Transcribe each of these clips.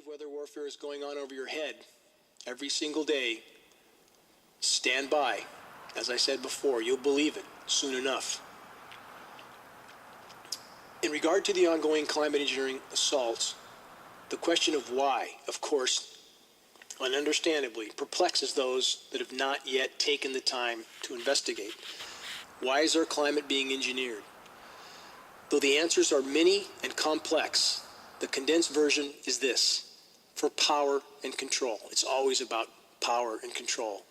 weather warfare is going on over your head every single day, stand by. As I said before, you'll believe it soon enough. In regard to the ongoing climate engineering assaults, the question of why, of course, and understandably, perplexes those that have not yet taken the time to investigate. Why is our climate being engineered? Though the answers are many and complex, the condensed version is this: for power and control. It's always about power and control.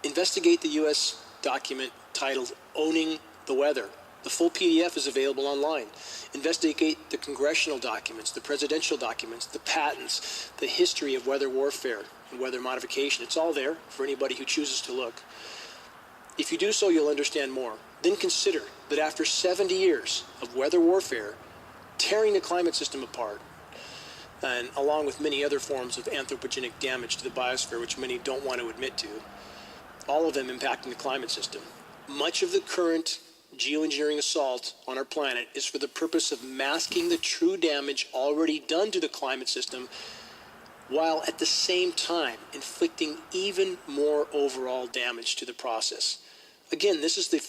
Investigate the U.S. document titled Owning the Weather. The full PDF is available online. Investigate the congressional documents, the presidential documents, the patents, the history of weather warfare and weather modification. It's all there for anybody who chooses to look. If you do so, you'll understand more. Then consider that after 70 years of weather warfare, tearing the climate system apart, and along with many other forms of anthropogenic damage to the biosphere, which many don't want to admit to, all of them impacting the climate system, much of the current geoengineering assault on our planet is for the purpose of masking the true damage already done to the climate system, while at the same time inflicting even more overall damage to the process. Again, this is the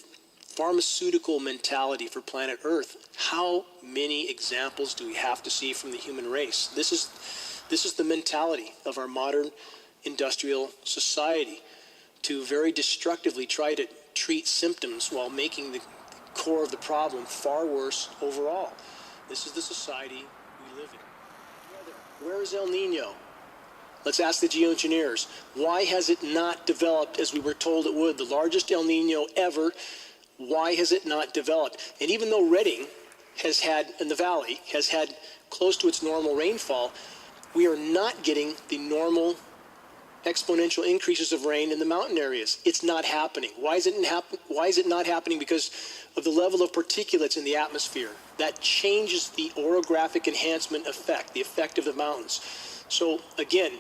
pharmaceutical mentality for planet Earth. How many examples do we have to see from the human race? This is the mentality of our modern industrial society, to very destructively try to treat symptoms while making the core of the problem far worse overall. This is the society we live in. Where is El Nino? Let's ask the geoengineers. Why has it not developed as we were told it would? The largest El Nino ever. Why has it not developed? And even though Redding has had, in the valley, has had close to its normal rainfall, we are not getting the normal exponential increases of rain in the mountain areas. It's not happening. Why is it not happening? Because of the level of particulates in the atmosphere. That changes the orographic enhancement effect, the effect of the mountains. So again,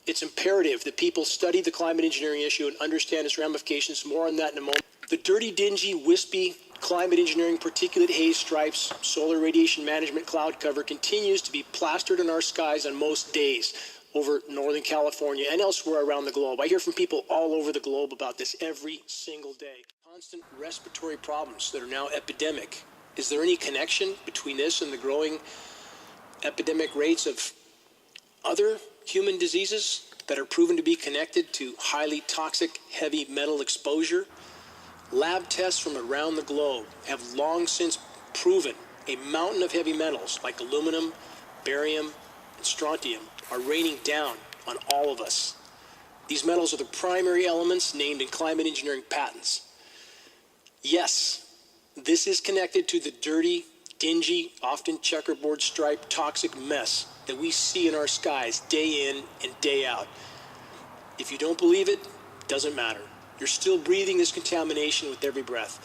it's imperative that people study the climate engineering issue and understand its ramifications. More on that in a moment. The dirty, dingy, wispy climate engineering particulate haze stripes, solar radiation management cloud cover continues to be plastered in our skies on most days over Northern California and elsewhere around the globe. I hear from people all over the globe about this every single day. Constant respiratory problems that are now epidemic. Is there any connection between this and the growing epidemic rates of other human diseases that are proven to be connected to highly toxic heavy metal exposure? Lab tests from around the globe have long since proven a mountain of heavy metals like aluminum, barium, and strontium are raining down on all of us. These metals are the primary elements named in climate engineering patents. Yes, this is connected to the dirty, dingy, often checkerboard striped toxic mess that we see in our skies day in and day out. If you don't believe it, it doesn't matter. You're still breathing this contamination with every breath.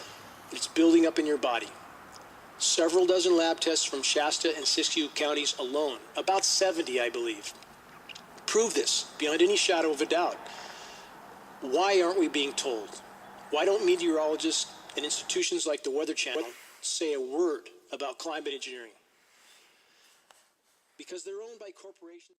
It's building up in your body. Several dozen lab tests from Shasta and Siskiyou counties alone, about 70 I believe, prove this beyond any shadow of a doubt. Why aren't we being told? Why don't meteorologists and institutions like the Weather Channel say a word about climate engineering? Because they're owned by corporations.